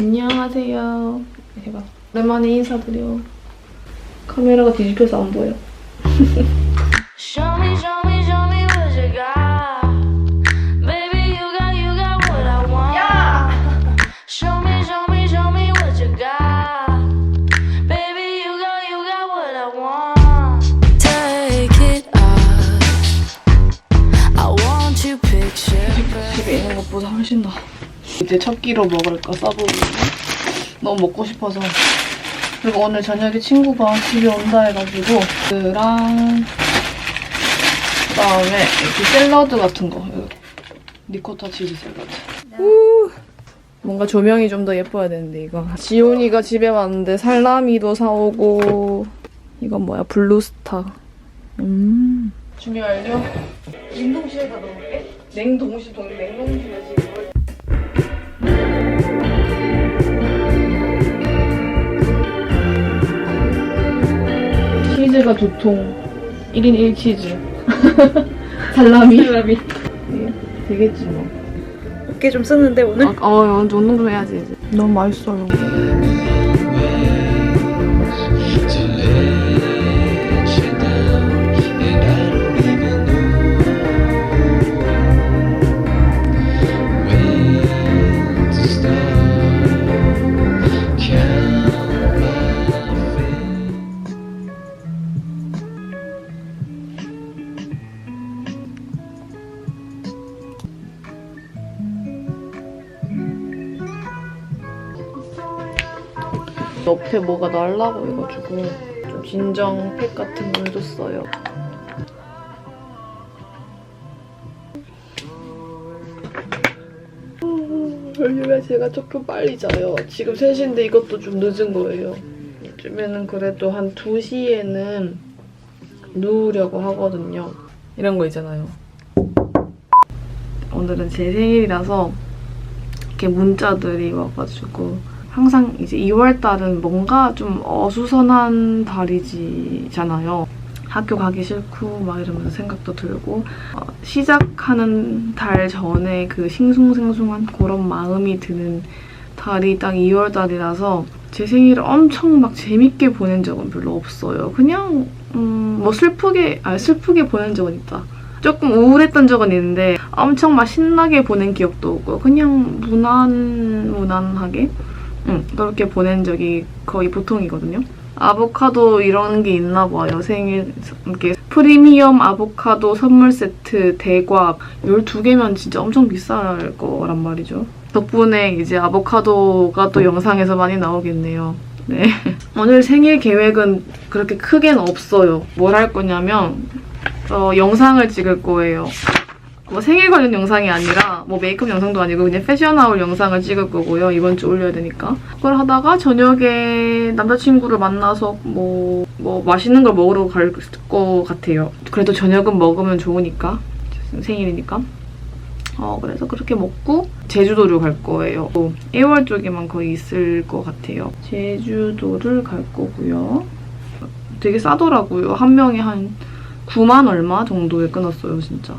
안녕하세요. 해봐. 오랜만에 인사드려. 카메라가 뒤집혀서 안 보여. Show me what you got. Baby, you got what I want. 야! Show me what you got. Baby, you got what I want. Take it off. I want you picture. 집에 있는 것보다 훨씬 나아. 이제 첫 끼로 먹을까 써보고 너무 먹고 싶어서. 그리고 오늘 저녁에 친구가 집에 온다 해가지고 그랑 그다음에 이렇게 샐러드 같은 거, 리코타 치즈 샐러드. 뭔가 조명이 좀 더 예뻐야 되는데 이거. 지훈이가 집에 왔는데 살라미도 사오고. 이건 뭐야? 블루스타. 준비 완료. 냉동실에다 넣을게. 냉동실에 지금. 치즈가 2통. 1인 1치즈. 살라미. 네, 되겠지 뭐. 어깨 좀 쓰는데 오늘? 운동 좀 해야지 이제. 너무 맛있어요. 옆에 뭐가 날라고 해가지고 좀 진정팩 같은 걸 줬어요. 요즘에 제가 조금 빨리 자요. 지금 3시인데 이것도 좀 늦은 거예요. 요즘에는 그래도 한 2시에는 누우려고 하거든요. 이런 거 있잖아요. 오늘은 제 생일이라서 이렇게 문자들이 와가지고 항상 이제 2월달은 뭔가 좀 어수선한 달이잖아요. 학교 가기 싫고 막 이러면서 생각도 들고 시작하는 달 전에 그 싱숭생숭한 그런 마음이 드는 달이 딱 2월달이라서 제 생일을 엄청 막 재밌게 보낸 적은 별로 없어요. 그냥 뭐 슬프게 보낸 적은 있다. 조금 우울했던 적은 있는데 엄청 막 신나게 보낸 기억도 없고 그냥 무난하게 그렇게 보낸 적이 거의 보통이거든요. 아보카도 이런 게 있나 봐요. 생일 이렇게 프리미엄 아보카도 선물 세트 대과 12개면 진짜 엄청 비쌀 거란 말이죠. 덕분에 이제 아보카도가 또 영상에서 많이 나오겠네요. 네. 오늘 생일 계획은 그렇게 크게는 없어요. 뭘 할 거냐면 영상을 찍을 거예요. 뭐 생일 관련 영상이 아니라 뭐 메이크업 영상도 아니고 그냥 패션아울 영상을 찍을 거고요. 이번 주 올려야 되니까. 그걸 하다가 저녁에 남자친구를 만나서 뭐 맛있는 걸 먹으러 갈 것 같아요. 그래도 저녁은 먹으면 좋으니까. 생일이니까. 그래서 그렇게 먹고 제주도를 갈 거예요. 1월 쪽에만 거의 있을 것 같아요. 제주도를 갈 거고요. 되게 싸더라고요. 한 명에 한 9만 얼마 정도에 끊었어요, 진짜.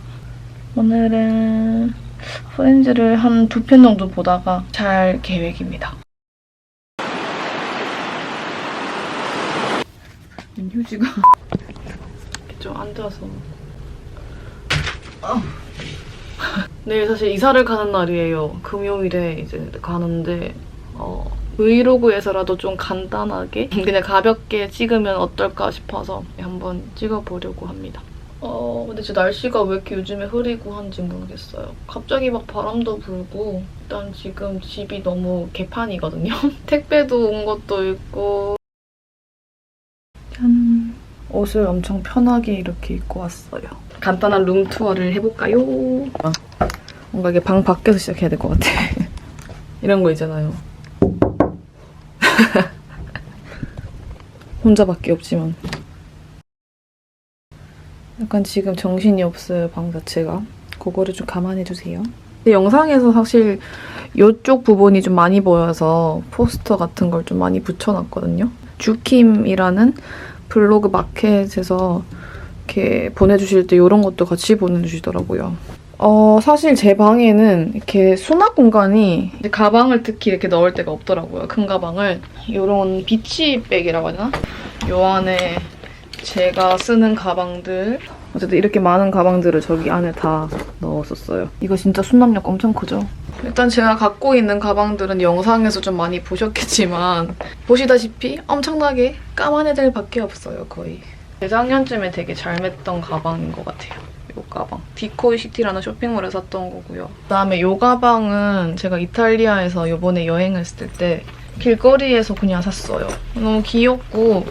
오늘은 프렌즈를 한 2편 정도 보다가 잘 계획입니다. 휴지가 이렇게 좀 앉아서 내일 사실 이사를 가는 날이에요. 금요일에 이제 가는데 브이로그에서라도 좀 간단하게 그냥 가볍게 찍으면 어떨까 싶어서 한번 찍어보려고 합니다. 근데 진짜 날씨가 왜 이렇게 요즘에 흐리고 한지 모르겠어요. 갑자기 막 바람도 불고 일단 지금 집이 너무 개판이거든요. 택배도 온 것도 있고 짠! 옷을 엄청 편하게 이렇게 입고 왔어요. 간단한 룸투어를 해볼까요? 뭔가 이게 방 밖에서 시작해야 될 것 같아. 이런 거 있잖아요. 혼자밖에 없지만 약간 지금 정신이 없어요, 방 자체가. 그거를 좀 감안해주세요. 영상에서 사실 이쪽 부분이 좀 많이 보여서 포스터 같은 걸 좀 많이 붙여놨거든요. 주킴이라는 블로그 마켓에서 이렇게 보내주실 때 이런 것도 같이 보내주시더라고요. 사실 제 방에는 이렇게 수납 공간이 가방을 특히 이렇게 넣을 데가 없더라고요. 큰 가방을. 이런 비치백이라고 하나? 요 안에 제가 쓰는 가방들 어쨌든 이렇게 많은 가방들을 저기 안에 다 넣었었어요. 이거 진짜 수납력 엄청 크죠? 일단 제가 갖고 있는 가방들은 영상에서 좀 많이 보셨겠지만 보시다시피 엄청나게 까만 애들밖에 없어요, 거의. 재작년쯤에 되게 잘 맸던 가방인 것 같아요. 이 가방. 디코이시티라는 쇼핑몰에서 샀던 거고요. 그다음에 이 가방은 제가 이탈리아에서 이번에 여행했을 때 길거리에서 그냥 샀어요. 너무 귀엽고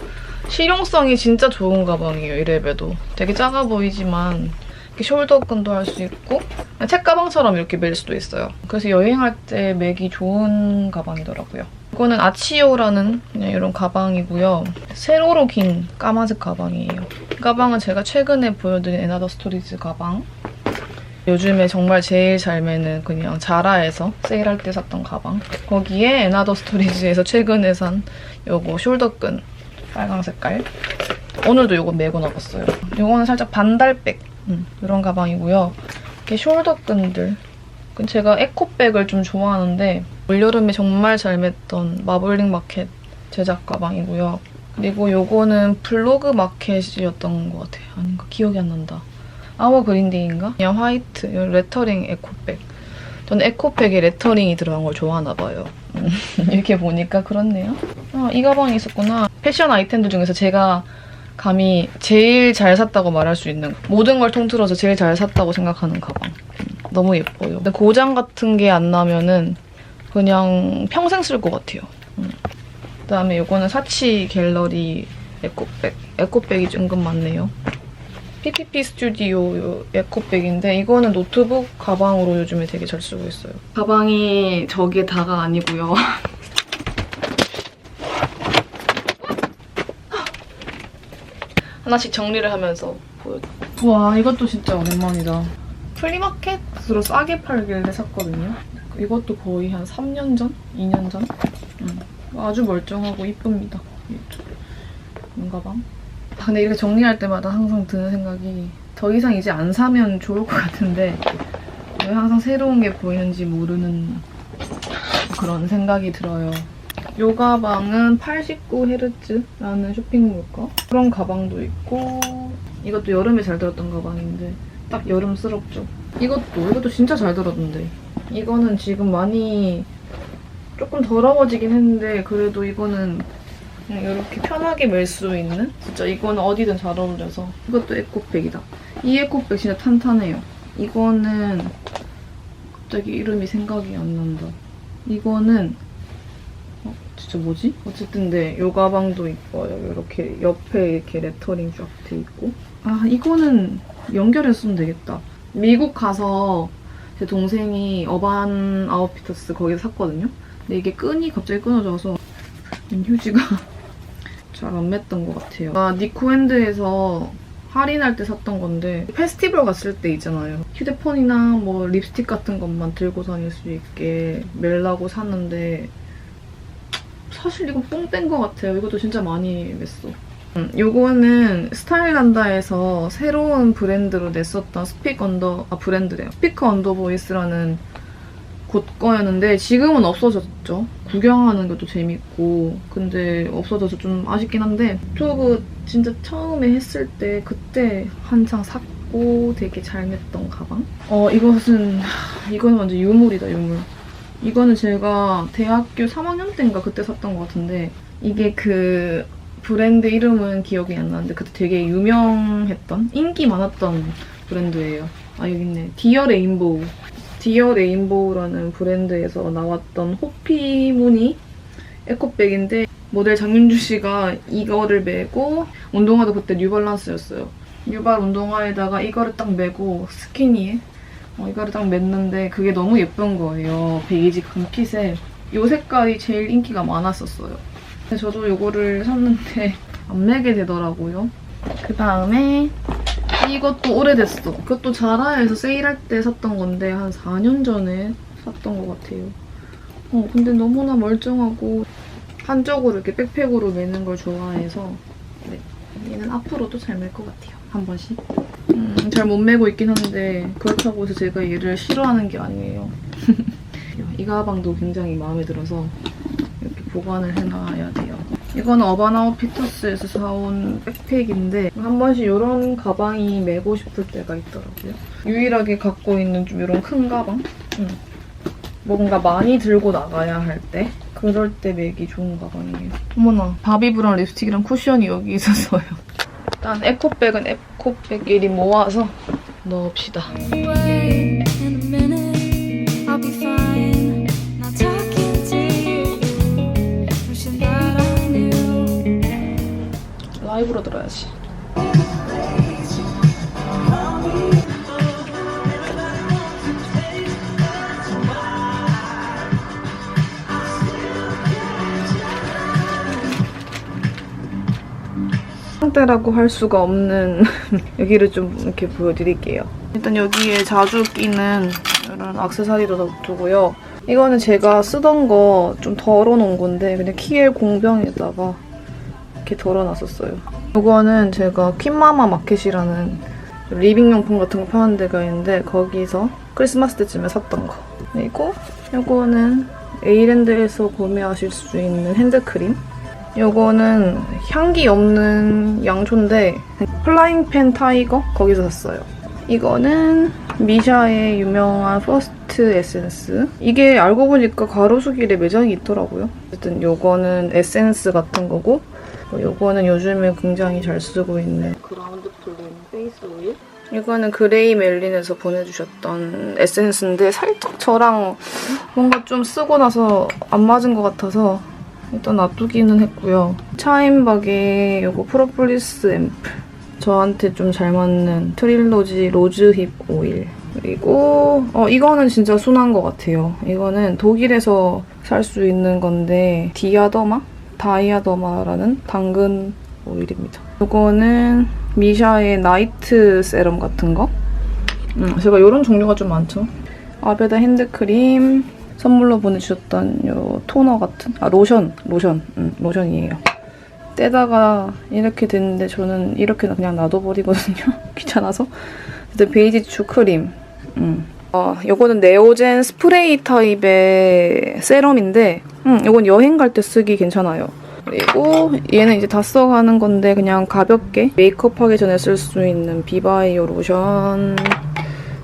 실용성이 진짜 좋은 가방이에요, 이래봬도. 되게 작아 보이지만 이렇게 숄더끈도 할 수 있고 책가방처럼 이렇게 멜 수도 있어요. 그래서 여행할 때 매기 좋은 가방이더라고요. 이거는 아치오라는 그냥 이런 가방이고요. 세로로 긴 까만색 가방이에요. 이 가방은 제가 최근에 보여드린 에나더 스토리즈 가방. 요즘에 정말 제일 잘 매는 그냥 자라에서 세일할 때 샀던 가방. 거기에 에나더 스토리즈에서 최근에 산 요거 숄더끈 빨강 색깔. 오늘도 요거 메고 나갔어요. 요거는 살짝 반달백 이런 가방이고요. 이렇게 숄더끈들. 제가 에코백을 좀 좋아하는데 올여름에 정말 잘 맸던 마블링 마켓 제작 가방이고요. 그리고 요거는 블로그 마켓이었던 것 같아요. 아닌가? 기억이 안 난다. 아워 그린데이인가? 그냥 화이트, 레터링 에코백. 저는 에코백에 레터링이 들어간 걸 좋아하나 봐요. 이렇게 보니까 그렇네요. 이 가방이 있었구나. 패션 아이템들 중에서 제가 감히 제일 잘 샀다고 말할 수 있는 모든 걸 통틀어서 제일 잘 샀다고 생각하는 가방. 너무 예뻐요. 근데 고장 같은 게 안 나면은 그냥 평생 쓸 것 같아요. 그다음에 이거는 사치 갤러리 에코백. 에코백이 은근 많네요. PPP 스튜디오 에코백인데 이거는 노트북 가방으로 요즘에 되게 잘 쓰고 있어요. 가방이 저게 다가 아니고요. 하나씩 정리를 하면서 보여드릴게요. 와, 이것도 진짜 오랜만이다. 플리마켓으로 싸게 팔길래 샀거든요. 이것도 거의 한 3년 전? 2년 전? 아주 멀쩡하고 이쁩니다. 이 가방. 근데 이렇게 정리할 때마다 항상 드는 생각이 더 이상 이제 안 사면 좋을 것 같은데 왜 항상 새로운 게 보이는지 모르는 그런 생각이 들어요. 이 가방은 89Hz라는 쇼핑몰 거. 그런 가방도 있고 이것도 여름에 잘 들었던 가방인데 딱 여름스럽죠. 이것도 진짜 잘 들었는데 이거는 지금 많이 조금 더러워지긴 했는데 그래도 이거는 그냥 이렇게 편하게 멜 수 있는? 진짜 이거는 어디든 잘 어울려서. 이것도 에코백이다. 이 에코백 진짜 탄탄해요. 이거는 갑자기 이름이 생각이 안 난다. 이거는 진짜 뭐지? 어쨌든 네, 이 가방도 이뻐요. 이렇게 옆에 이렇게 레터링 쫙 돼 있고. 이거는 연결해서 쓰면 되겠다. 미국 가서 제 동생이 어반 아웃피터스 거기서 샀거든요. 근데 이게 끈이 갑자기 끊어져서 휴지가 잘 안 맸던 것 같아요. 니코핸드에서 할인할 때 샀던 건데 페스티벌 갔을 때 있잖아요. 휴대폰이나 뭐 립스틱 같은 것만 들고 다닐 수 있게 멜라고 샀는데 사실 이거 뽕 뺀 것 같아요. 이것도 진짜 많이 맸어. 요거는 스타일란다에서 새로운 브랜드로 냈었던 브랜드래요. 스피커 언더 보이스라는 곳 거였는데 지금은 없어졌죠. 구경하는 것도 재밌고 근데 없어져서 좀 아쉽긴 한데 유튜브 진짜 처음에 했을 때 그때 한창 샀고 되게 잘 맸던 가방. 이거는 완전 유물이다, 유물. 이거는 제가 대학교 3학년 때인가 그때 샀던 것 같은데 이게 그 브랜드 이름은 기억이 안 나는데 그때 되게 유명했던 인기 많았던 브랜드예요. 여기 있네. 디어 레인보우라는 브랜드에서 나왔던 호피 무늬 에코백인데 모델 장윤주 씨가 이거를 메고 운동화도 그때 뉴발란스였어요. 뉴발 운동화에다가 이거를 딱 메고 스키니에 이거를 딱 맸는데 그게 너무 예쁜 거예요. 베이지 금핏에. 이 색깔이 제일 인기가 많았었어요. 근데 저도 이거를 샀는데 안 매게 되더라고요. 그 다음에 이것도 오래됐어. 그것도 자라에서 세일할 때 샀던 건데 한 4년 전에 샀던 것 같아요. 근데 너무나 멀쩡하고 한쪽으로 이렇게 백팩으로 매는 걸 좋아해서 네. 얘는 앞으로도 잘 멜 것 같아요. 한 번씩. 잘 못 메고 있긴 한데 그렇다고 해서 제가 얘를 싫어하는 게 아니에요. 이 가방도 굉장히 마음에 들어서 이렇게 보관을 해놔야 돼요. 이건 어반 아웃피터스에서 사온 백팩인데 한 번씩 이런 가방이 메고 싶을 때가 있더라고요. 유일하게 갖고 있는 좀 이런 큰 가방? 뭔가 많이 들고 나가야 할 때 그럴 때 메기 좋은 가방이에요. 어머나, 바비브라운 립스틱이랑 쿠션이 여기 있어서요. 일단 에코백은 에코백끼리 모아서 넣읍시다. Wait in a minute, I'll be fine. Not talking to you, wishing that I knew. 라이브로 들어야지. 상태라고 할 수가 없는 여기를 좀 이렇게 보여드릴게요. 일단 여기에 자주 끼는 이런 액세서리도 두고요. 이거는 제가 쓰던 거 좀 덜어놓은 건데 그냥 키엘 공병에다가 이렇게 덜어놨었어요. 이거는 제가 퀸마마 마켓이라는 리빙용품 같은 거 파는 데가 있는데 거기서 크리스마스 때쯤에 샀던 거. 그리고 이거는 에이랜드에서 구매하실 수 있는 핸드크림. 요거는 향기 없는 양초인데 플라잉 펜 타이거 거기서 샀어요. 이거는 미샤의 유명한 퍼스트 에센스. 이게 알고 보니까 가로수길에 매장이 있더라고요. 어쨌든 요거는 에센스 같은 거고 요거는 요즘에 굉장히 잘 쓰고 있는 그라운드 플린 페이스 오일. 이거는 그레이 멜린에서 보내주셨던 에센스인데 살짝 저랑 뭔가 좀 쓰고 나서 안 맞은 것 같아서 일단 놔두기는 했고요. 차인박의 이거 프로폴리스 앰플. 저한테 좀 잘 맞는 트릴로지 로즈힙 오일. 그리고 이거는 진짜 순한 것 같아요. 이거는 독일에서 살 수 있는 건데 다이아더마라는 당근 오일입니다. 이거는 미샤의 나이트 세럼 같은 거. 제가 이런 종류가 좀 많죠. 아베다 핸드크림. 선물로 보내주셨던 요 토너 같은 로션이에요. 떼다가 이렇게 됐는데 저는 이렇게 그냥 놔둬버리거든요. 귀찮아서. 일단 베이지추 크림. 요거는 네오젠 스프레이 타입의 세럼인데 요건 여행 갈 때 쓰기 괜찮아요. 그리고 얘는 이제 다 써가는 건데 그냥 가볍게 메이크업 하기 전에 쓸 수 있는 비바이오 로션.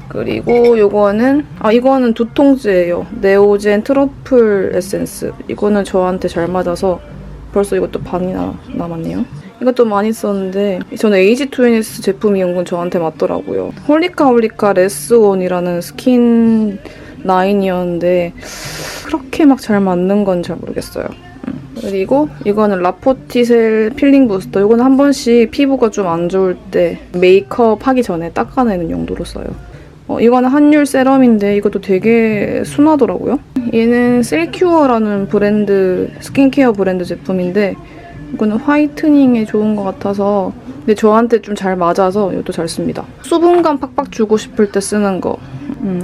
그리고 이거는 두통즈예요. 네오젠 트러플 에센스. 이거는 저한테 잘 맞아서 벌써 이것도 반이 남았네요. 이것도 많이 썼는데 저는 에이지20 제품이 은근 저한테 맞더라고요. 홀리카 레스온이라는 스킨 라인이었는데 그렇게 막 잘 맞는 건 잘 모르겠어요. 그리고 이거는 라포티셀 필링 부스터. 이거는 한 번씩 피부가 좀 안 좋을 때 메이크업 하기 전에 닦아내는 용도로 써요. 이거는 한율 세럼인데 이것도 되게 순하더라고요. 얘는 셀큐어라는 브랜드, 스킨케어 브랜드 제품인데 이거는 화이트닝에 좋은 것 같아서 근데 저한테 좀 잘 맞아서 이것도 잘 씁니다. 수분감 팍팍 주고 싶을 때 쓰는 거.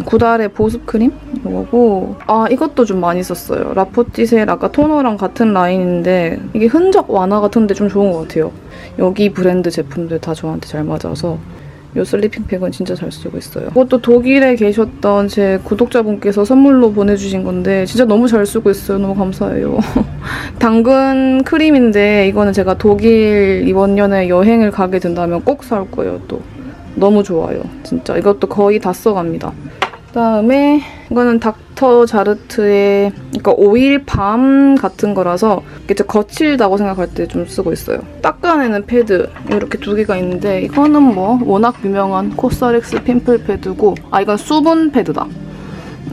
구달의 보습크림? 이거고 이것도 좀 많이 썼어요. 라포티셀 아까 토너랑 같은 라인인데 이게 흔적 완화 같은데 좀 좋은 것 같아요. 여기 브랜드 제품들 다 저한테 잘 맞아서 이 슬리핑팩은 진짜 잘 쓰고 있어요. 이것도 독일에 계셨던 제 구독자분께서 선물로 보내주신 건데 진짜 너무 잘 쓰고 있어요. 너무 감사해요. 당근 크림인데 이거는 제가 독일 이번 연에 여행을 가게 된다면 꼭 살 거예요. 또 너무 좋아요. 진짜 이것도 거의 다 써갑니다. 그다음에 이거는 닥터 자르트의 그러니까 오일 밤 같은 거라서 이게 좀 거칠다고 생각할 때 좀 쓰고 있어요. 닦아내는 패드 이렇게 두 개가 있는데 이거는 뭐 워낙 유명한 코스rx 핀플 패드고 이건 수분 패드다.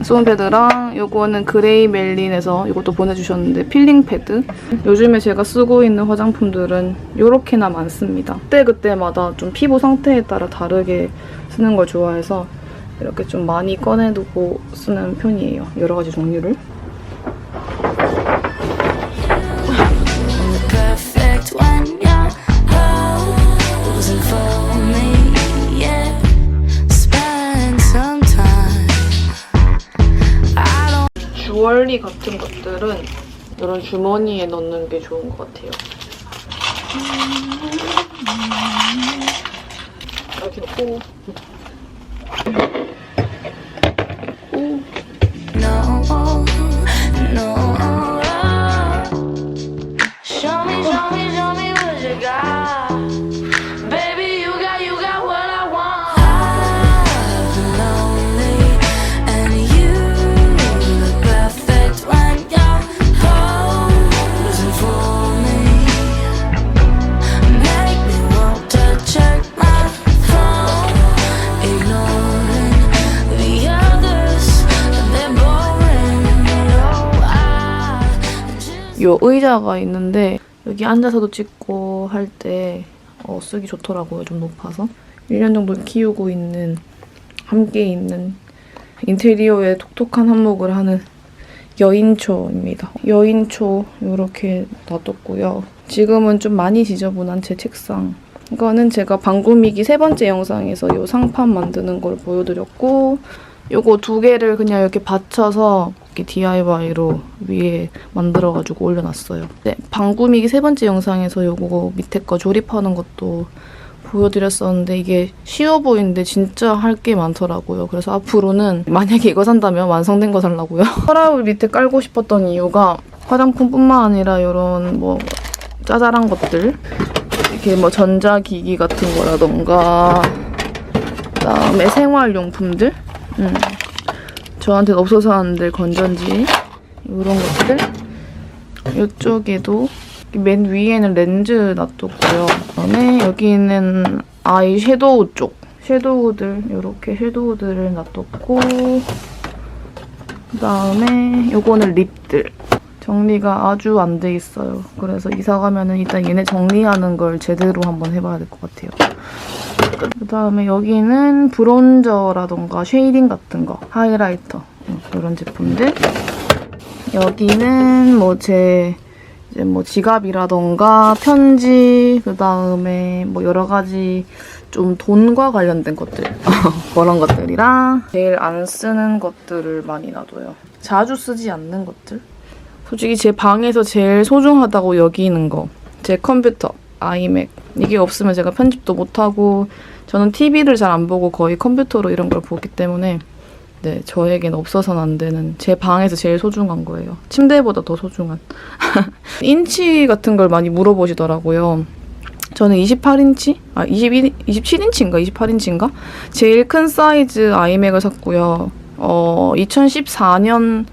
수분 패드랑 이거는 그레이 멜린에서 이것도 보내주셨는데 필링 패드. 요즘에 제가 쓰고 있는 화장품들은 이렇게나 많습니다. 그때그때마다 좀 피부 상태에 따라 다르게 쓰는 걸 좋아해서 이렇게 좀 많이 꺼내두고 쓰는 편이에요. 여러 가지 종류를. Perfect when you're posing for me, yeah. Spend some time. I don't. 주얼리 같은 것들은 이런 주머니에 넣는 게 좋은 것 같아요. 맛있고. No, no. Show me what you got. Baby, you got what I want. I've been lonely, and you look perfect when you're posing for me. Make me want to check my phone, ignoring the others. They're boring. Oh, I just 요 의자가 있는데 여기 앉아서도 찍고 할 때 쓰기 좋더라고요. 좀 높아서. 1년 정도 키우고 있는, 함께 있는 인테리어에 톡톡한 한몫을 하는 여인초입니다. 여인초 이렇게 놔뒀고요. 지금은 좀 많이 지저분한 제 책상. 이거는 제가 방구미기 3번째 영상에서 이 상판 만드는 걸 보여드렸고, 요거 2개를 그냥 이렇게 받쳐서 이렇게 DIY로 위에 만들어가지고 올려놨어요. 네, 방구미기 3번째 영상에서 요거 밑에 거 조립하는 것도 보여드렸었는데 이게 쉬워 보이는데 진짜 할 게 많더라고요. 그래서 앞으로는 만약에 이거 산다면 완성된 거 살라고요. 서랍을 밑에 깔고 싶었던 이유가 화장품뿐만 아니라 이런 뭐 짜잘한 것들, 이렇게 뭐 전자기기 같은 거라던가 그다음에 생활용품들, 저한테는 없어서 하는데 건전지 이런 것들. 이쪽에도 맨 위에는 렌즈 놔뒀고요. 그다음에 여기는 아이 섀도우 쪽 섀도우들, 이렇게 섀도우들을 놔뒀고, 그다음에 요거는 립들. 정리가 아주 안 돼 있어요. 그래서 이사 가면은 일단 얘네 정리하는 걸 제대로 한번 해봐야 될 것 같아요. 그다음에 여기는 브론저라던가 쉐이딩 같은 거, 하이라이터 이런 제품들. 여기는 뭐 제 이제 뭐 지갑이라던가 편지, 그다음에 뭐 여러 가지 좀 돈과 관련된 것들 그런 것들이랑 제일 안 쓰는 것들을 많이 놔둬요. 자주 쓰지 않는 것들. 솔직히 제 방에서 제일 소중하다고 여기는 거, 제 컴퓨터, 아이맥. 이게 없으면 제가 편집도 못하고, 저는 TV를 잘 안 보고 거의 컴퓨터로 이런 걸 보기 때문에 네, 저에겐 없어서는 안 되는, 제 방에서 제일 소중한 거예요. 침대보다 더 소중한. 인치 같은 걸 많이 물어보시더라고요. 저는 28인치? 27인치인가? 28인치인가? 제일 큰 사이즈 아이맥을 샀고요. 2015년인가?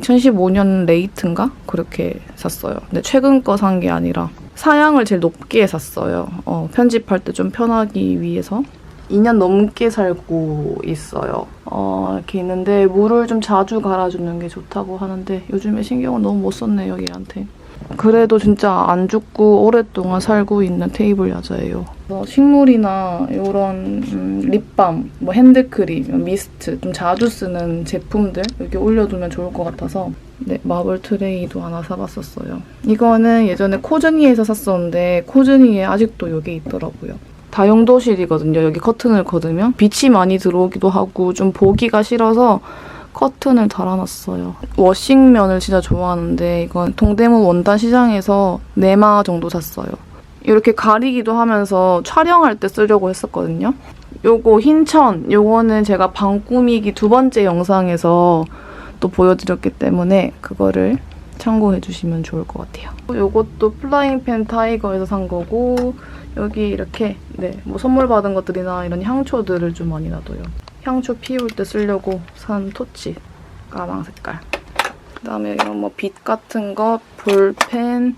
2015년 레이트인가? 그렇게 샀어요. 근데 최근 거 산 게 아니라 사양을 제일 높게 샀어요. 편집할 때 좀 편하기 위해서. 2년 넘게 살고 있어요. 이렇게 있는데 물을 좀 자주 갈아주는 게 좋다고 하는데 요즘에 신경을 너무 못 썼네요, 얘한테. 그래도 진짜 안 죽고 오랫동안 살고 있는 테이블 야자예요. 식물이나 이런 립밤, 뭐 핸드크림, 미스트 좀 자주 쓰는 제품들 여기 올려두면 좋을 것 같아서 네, 마블 트레이도 하나 사봤었어요. 이거는 예전에 코즈니에서 샀었는데 코즈니에 아직도 이게 있더라고요. 다용도실이거든요. 여기 커튼을 걷으면 빛이 많이 들어오기도 하고 좀 보기가 싫어서 커튼을 달아놨어요. 워싱면을 진짜 좋아하는데 이건 동대문 원단 시장에서 4마 정도 샀어요. 이렇게 가리기도 하면서 촬영할 때 쓰려고 했었거든요. 요거 흰천, 요거는 제가 방 꾸미기 2번째 영상에서 또 보여드렸기 때문에 그거를 참고해주시면 좋을 것 같아요. 요것도 플라잉팬 타이거에서 산 거고, 여기 이렇게 뭐 선물 받은 것들이나 이런 향초들을 좀 많이 놔둬요. 향초 피울 때 쓰려고 산 토치, 까만 색깔. 그다음에 이런 뭐 빛 같은 거, 볼펜,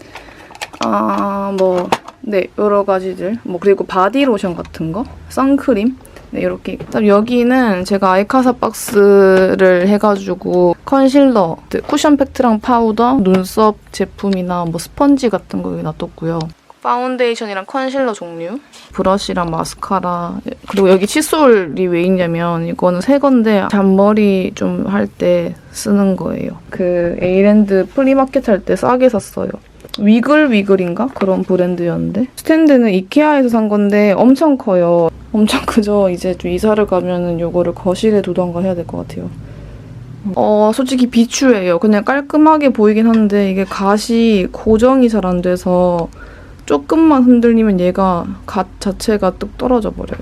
여러 가지들. 그리고 바디로션 같은 거, 선크림. 네, 이렇게. 그다음 여기는 제가 아이카사 박스를 해가지고 컨실러, 쿠션 팩트랑 파우더, 눈썹 제품이나 뭐 스펀지 같은 거 여기 놔뒀고요. 파운데이션이랑 컨실러 종류, 브러쉬랑 마스카라, 그리고 여기 칫솔이 왜 있냐면 이거는 새 건데 잔머리 좀 할 때 쓰는 거예요. 그 에이랜드 프리마켓 할 때 싸게 샀어요. 위글위글인가? 그런 브랜드였는데. 스탠드는 이케아에서 산 건데 엄청 커요. 엄청 크죠? 이제 좀 이사를 가면은 이거를 거실에 두던가 해야 될 것 같아요. 솔직히 비추예요. 그냥 깔끔하게 보이긴 하는데 이게 갓이 고정이 잘 안 돼서 조금만 흔들리면 얘가 갓 자체가 뚝 떨어져 버려요.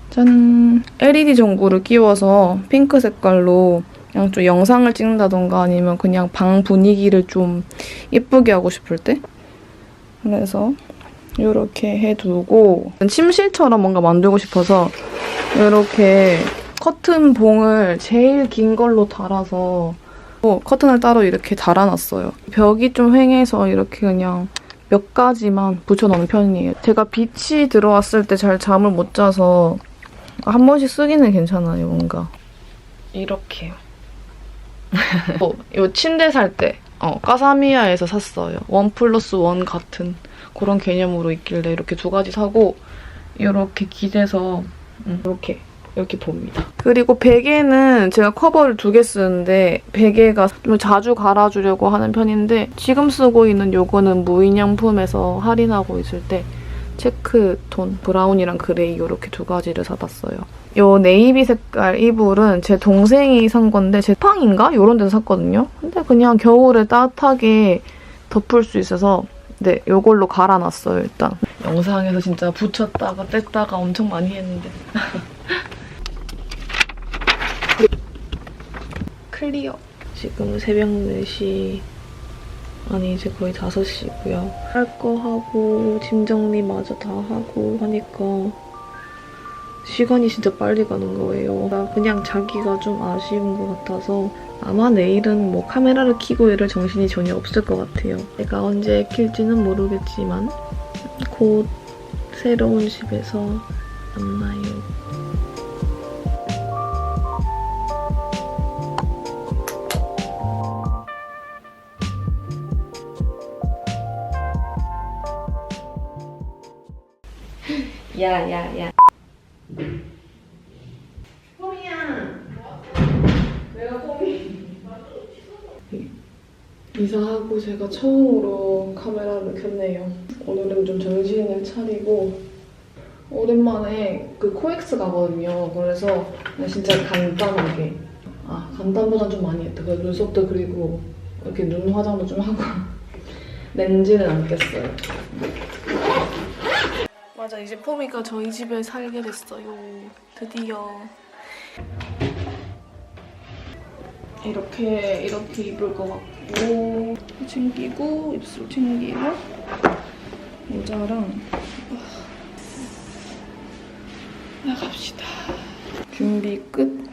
짠! LED 전구를 끼워서 핑크 색깔로 그냥 좀 영상을 찍는다던가 아니면 그냥 방 분위기를 좀 예쁘게 하고 싶을 때 그래서 이렇게 해두고 침실처럼 뭔가 만들고 싶어서 이렇게 커튼 봉을 제일 긴 걸로 달아서 커튼을 따로 이렇게 달아놨어요. 벽이 좀 휑해서 이렇게 그냥 몇 가지만 붙여놓는 편이에요. 제가 빛이 들어왔을 때 잘 잠을 못 자서 한 번씩 쓰기는 괜찮아요, 뭔가. 이렇게요. 이 침대 살 때 까사미야에서 샀어요. 1+1 같은 그런 개념으로 있길래 이렇게 두 가지 사고 이렇게 기대서 이렇게 봅니다. 그리고 베개는 제가 커버를 2개 쓰는데 베개가 좀 자주 갈아주려고 하는 편인데 지금 쓰고 있는 요거는 무인양품에서 할인하고 있을 때 체크톤, 브라운이랑 그레이 이렇게 2가지를 사봤어요. 요 네이비 색깔 이불은 제 동생이 산 건데 제팡인가? 이런 데서 샀거든요. 근데 그냥 겨울에 따뜻하게 덮을 수 있어서 네, 요걸로 갈아놨어요, 일단. 영상에서 진짜 붙였다가 뗐다가 엄청 많이 했는데. 클리어. 지금 새벽 4시, 아니 이제 거의 5시고요. 할 거 하고 짐 정리마저 다 하고 하니까 시간이 진짜 빨리 가는 거예요. 그냥 자기가 좀 아쉬운 것 같아서 아마 내일은 뭐 카메라를 켜고 이럴 정신이 전혀 없을 것 같아요. 내가 언제 킬지는 모르겠지만 곧 새로운 집에서 만나요. 야. 폼이야. 내가 폼이. 이사하고 제가 처음으로 카메라를 켰네요. 오늘은 좀 정신을 차리고 오랜만에 그 코엑스 가거든요. 그래서 그냥 진짜 간단하게 간단보단 좀 많이 했다. 그래서 눈썹도 그리고 이렇게 눈 화장도 좀 하고 렌즈는 안 꼈어요. 맞아, 이제 포미가 저희 집에 살게 됐어요. 드디어. 이렇게 입을 것 같고 챙기고 입술 챙기고 모자랑 나갑시다. 준비 끝.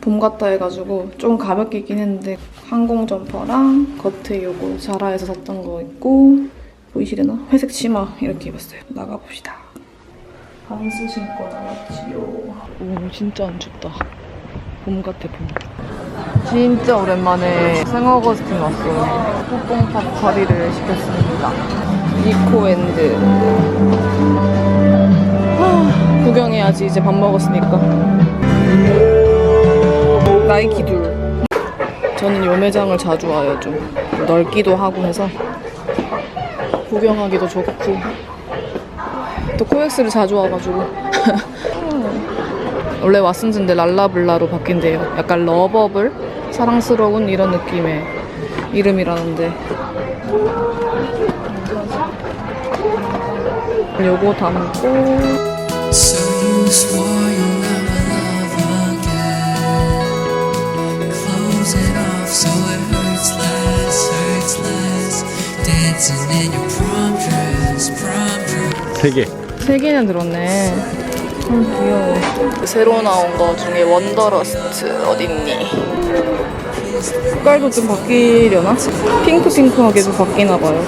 봄 같다 해가지고 좀 가볍게 입긴 했는데 항공 점퍼랑 겉에 요거 자라에서 샀던 거 있고 보이시려나? 회색 치마 이렇게 입었어요. 나가봅시다. 반스 신고 나왔지요. 오, 진짜 안 춥다. 봄 같아, 봄. 진짜 오랜만에 생어거스틴 왔어요. 뽀뽕팝 커리를 시켰습니다. 니코앤드. 구경해야지, 이제 밥 먹었으니까. 나이키 둘. 저는 요 매장을 자주 와요. 좀 넓기도 하고 해서 구경하기도 좋고 또 코엑스를 자주 와가지고 원래 왓슨즈인데 랄라블라로 바뀐대요. 약간 러버블? 사랑스러운 이런 느낌의 이름이라는데 요거 담고 So you swore you'll never love again. Close it off so it hurts less. Dancing in your prom dress. 3개. 3개나 들었네. 귀여워. 새로 나온 거 중에 원더러스트 어딨니? 색깔도 좀 바뀌려나? 핑크핑크하게 좀 바뀌나 봐요.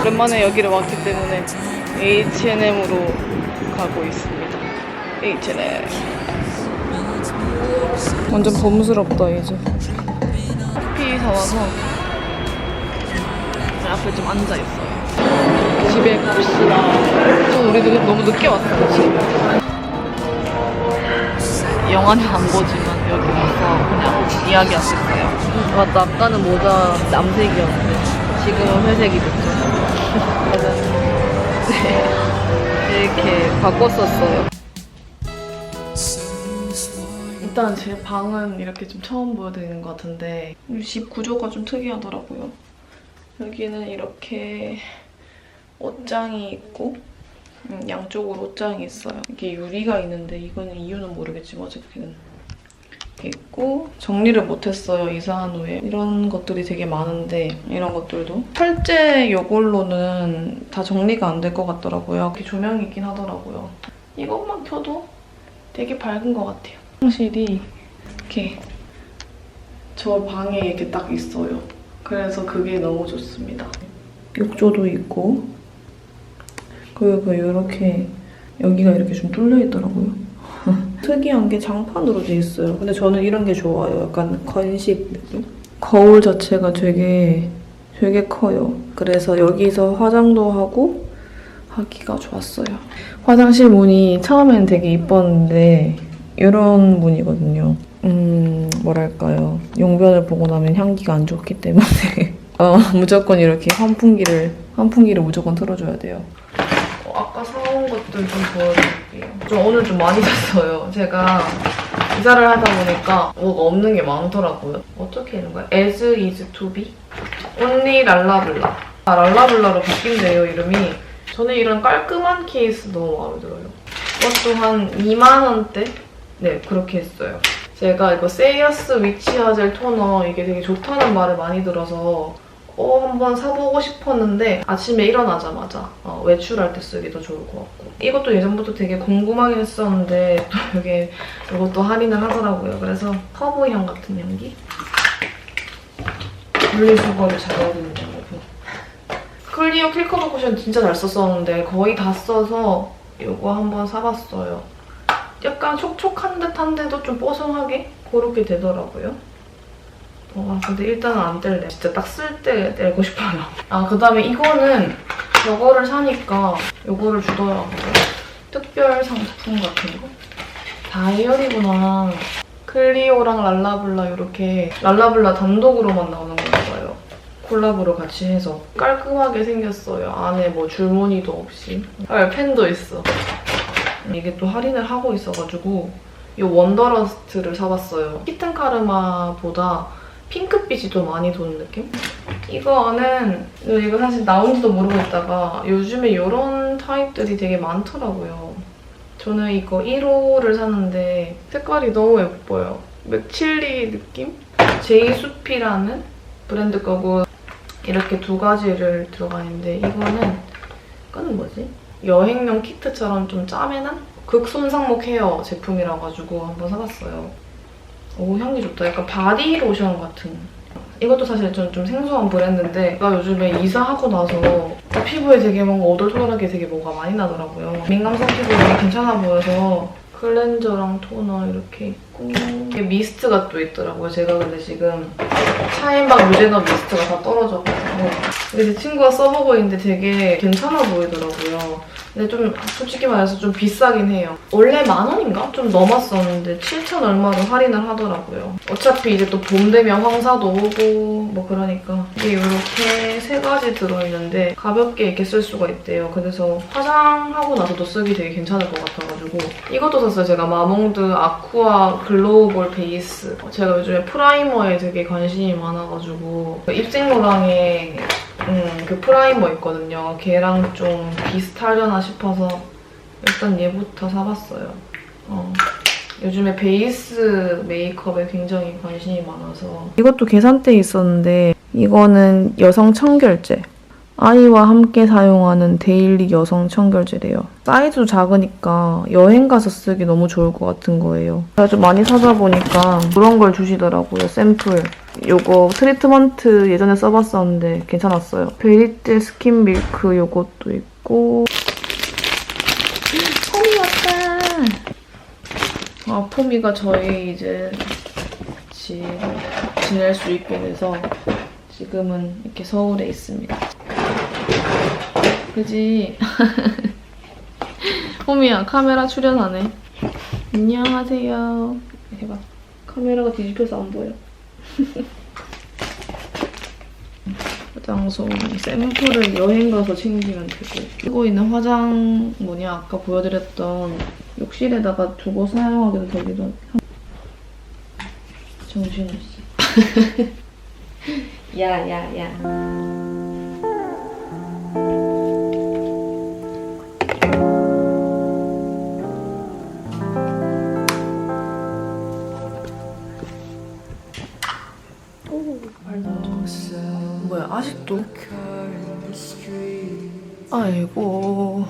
오랜만에 여기를 왔기 때문에 H&M으로 가고 있습니다. H&M. 완전 봄스럽다 이제. 커피 사와서 앞에 좀 앉아있어요. 집에 갑시다. 또 우리도 너무 늦게 왔어, 지금. 영화는 안 보지만 여기 와서 그냥 이야기하셨어요. 맞다, 아까는 모자 남색이었는데 지금은 회색이 됐죠. 네, 이렇게 바꿨었어요. 일단 제 방은 이렇게 좀 처음 보여드리는 것 같은데 이 집 구조가 좀 특이하더라고요. 여기는 이렇게 옷장이 있고 양쪽으로 옷장이 있어요. 이게 유리가 있는데 이거는 이유는 모르겠지만 어쨌든 있고 정리를 못했어요. 이사한 후에. 이런 것들이 되게 많은데 이런 것들도 철제 이걸로는 다 정리가 안 될 것 같더라고요. 이렇게 조명이 있긴 하더라고요. 이것만 켜도 되게 밝은 것 같아요. 화장실이 이렇게 저 방에 이렇게 딱 있어요. 그래서 그게 너무 좋습니다. 욕조도 있고 그리고 이렇게 여기가 이렇게 좀 뚫려 있더라고요. 특이한 게 장판으로 돼 있어요. 근데 저는 이런 게 좋아요. 약간 건식 느낌? 거울 자체가 되게 커요. 그래서 여기서 화장도 하고 하기가 좋았어요. 화장실 문이 처음엔 되게 이뻤는데 이런 문이거든요. 뭐랄까요. 용변을 보고 나면 향기가 안 좋기 때문에 무조건 이렇게 환풍기를 무조건 틀어줘야 돼요. 아까 사온 것들 좀 보여드릴게요. 오늘 좀 많이 샀어요. 제가 이사를 하다 보니까 뭐가 없는 게 많더라고요. 어떻게 있는 거야? As is to be? Only 랄라블라. 랄라블라로 바뀐대요, 이름이. 저는 이런 깔끔한 케이스 너무 마음에 들어요. 이것도 한 2만 원대? 네, 그렇게 했어요. 제가 이거 세이어스 위치아젤 토너 이게 되게 좋다는 말을 많이 들어서 한번 사보고 싶었는데 아침에 일어나자마자 외출할 때 쓰기 더 좋을 것 같고 이것도 예전부터 되게 궁금하긴 했었는데 또 이것도 할인을 하더라고요. 그래서 허브향 같은 향기? 분리수거를 잘해야 되는 거고 클리오 킬커버 쿠션 진짜 잘 썼었는데 거의 다 써서 이거 한번 사봤어요. 약간 촉촉한 듯한데도 좀 뽀송하게 그렇게 되더라고요. 근데 일단은 안 뗄래. 진짜 딱 쓸 때 떼고 싶어요. 그다음에 이거는 저거를 사니까 이거를 주더라고요. 특별 상품 같은 거. 다이어리구나. 클리오랑 랄라블라 이렇게 랄라블라 단독으로만 나오는 건가 봐요. 콜라보로 같이 해서 깔끔하게 생겼어요. 안에 뭐 줄무늬도 없이. 펜도 있어. 이게 또 할인을 하고 있어가지고 이 원더러스트를 사봤어요. 키튼카르마보다 핑크빛이 좀 많이 도는 느낌? 이거 사실 나온지도 모르고 있다가 요즘에 이런 타입들이 되게 많더라고요. 저는 이거 1호를 샀는데 색깔이 너무 예뻐요. 맥칠리 느낌? 제이수피라는 브랜드 거고 이렇게 두 가지를 들어가 있는데 이거는 뭐지? 여행용 키트처럼 좀 짜매난? 극손상목 헤어 제품이라 가지고 한번 사봤어요. 오, 향기 좋다. 약간 바디 로션 같은. 이것도 사실 좀 생소한 브랜드인데 제가 요즘에 이사하고 나서 피부에 되게 뭔가 오돌토돌하게 되게 뭐가 많이 나더라고요. 민감성 피부에 되게 괜찮아 보여서 클렌저랑 토너 이렇게 있고 이게 미스트가 또 있더라고요. 제가 근데 지금 샤인박 유제너 미스트가 다 떨어져가지고 근데 제 친구가 써보고 있는데 되게 괜찮아 보이더라고요. 근데 좀 솔직히 말해서 좀 비싸긴 해요. 원래 10,000원인가? 좀 넘었었는데 7,000 얼마로 할인을 하더라고요. 어차피 이제 또 봄 되면 황사도 오고 뭐 그러니까 이게 이렇게 3가지 들어있는데 가볍게 이렇게 쓸 수가 있대요. 그래서 화장하고 나서도 쓰기 되게 괜찮을 것 같아가지고 이것도 샀어요. 제가 마몽드 아쿠아 글로우볼 베이스. 제가 요즘에 프라이머에 되게 관심이 많아가지고 입생로랑에 그 프라이머 있거든요. 걔랑 좀 비슷하려나 싶어서 일단 얘부터 사봤어요. 요즘에 베이스 메이크업에 굉장히 관심이 많아서 이것도 계산대에 있었는데 이거는 여성 청결제. 아이와 함께 사용하는 데일리 여성 청결제래요. 사이즈도 작으니까 여행 가서 쓰기 너무 좋을 것 같은 거예요. 제가 좀 많이 사다 보니까 그런 걸 주시더라고요. 샘플. 요거 트리트먼트 예전에 써봤었는데 괜찮았어요. 베리떼 스킨 밀크 요것도 있고 포미 왔다. 포미가 저희 이제 같이 지낼 수 있게 돼서 지금은 이렇게 서울에 있습니다. 그지? 호미야 카메라 출연하네. 안녕하세요. 해봐. 카메라가 뒤집혀서 안 보여. 화장솜 샘플을 여행 가서 챙기면 되고 쓰고 있는 화장문이 아까 보여드렸던 욕실에다가 두고 사용하기도 되기도 하고 정신없어. 야야야. 뭐야, 아직도? 아이고,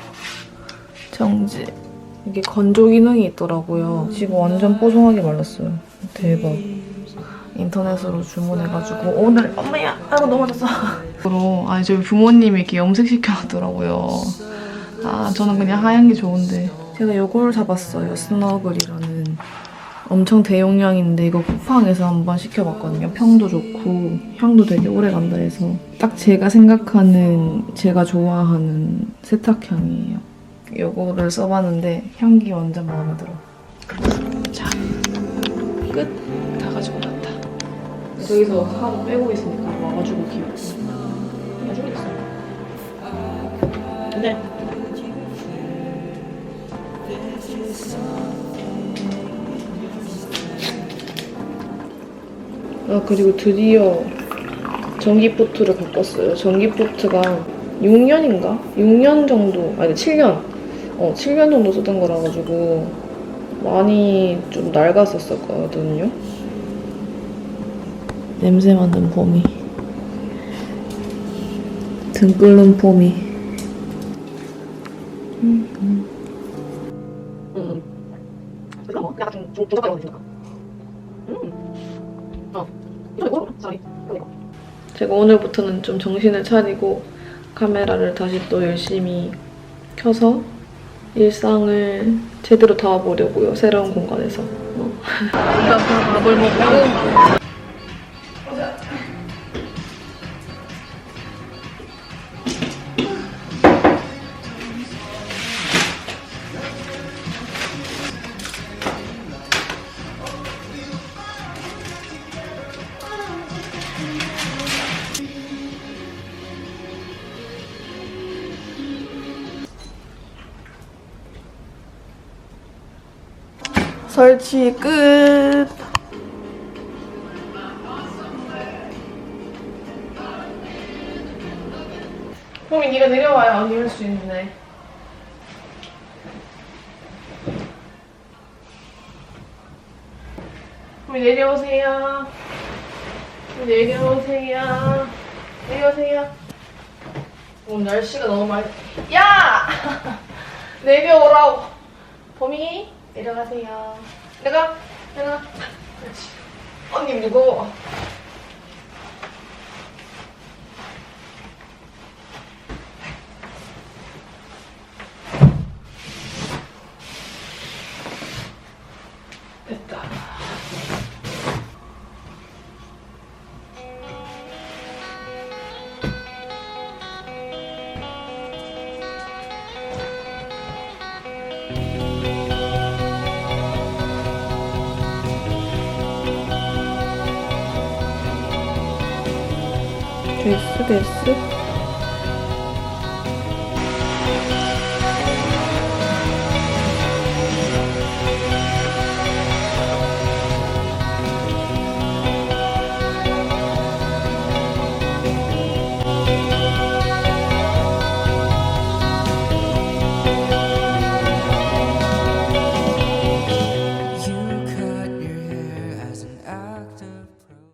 정지. 이게 건조 기능이 있더라고요. 지금 완전 뽀송하게 말랐어요. 대박. 인터넷으로 주문해가지고 오늘 엄마야! 아이고 넘어졌어. 아니 저희 부모님이 이렇게 염색시켜놨더라고요. 아 저는 그냥 하얀 게 좋은데. 제가 이걸 사봤어요. 스너글이라는. 엄청 대용량인데 이거 쿠팡에서 한번 시켜봤거든요. 평도 좋고 향도 되게 오래간다 해서 딱 제가 생각하는, 제가 좋아하는 세탁향이에요. 이거를 써봤는데 향기 완전 마음에 들어. 자, 끝! 다 가지고 났다. 저기서 하나 빼고 있으니까 와가지고 귀엽고. 가지고 있어. 네. 아 그리고 드디어 전기포트를 바꿨어요. 전기포트가 6년인가? 6년 정도, 아니 7년 7년 정도 쓰던 거라 가지고 많이 좀 낡았었거든요. 냄새 맡는 봄이, 등 끓는 봄이. 약간 좀 중독적인 거 제가 오늘부터는 좀 정신을 차리고 카메라를 다시 또 열심히 켜서 일상을 제대로 담아보려고요. 새로운 공간에서. 일단 밥을 먹고 설치 끝. 봄이 네가 내려와야 언니 할 수 있네. 봄이 내려오세요. 내려오세요. 내려오세요. 오늘 날씨가 너무 많이. 야! 내려오라고. 봄이 내려가세요. 내가. 그렇지. 언니 무거워. 됐다. 됐어.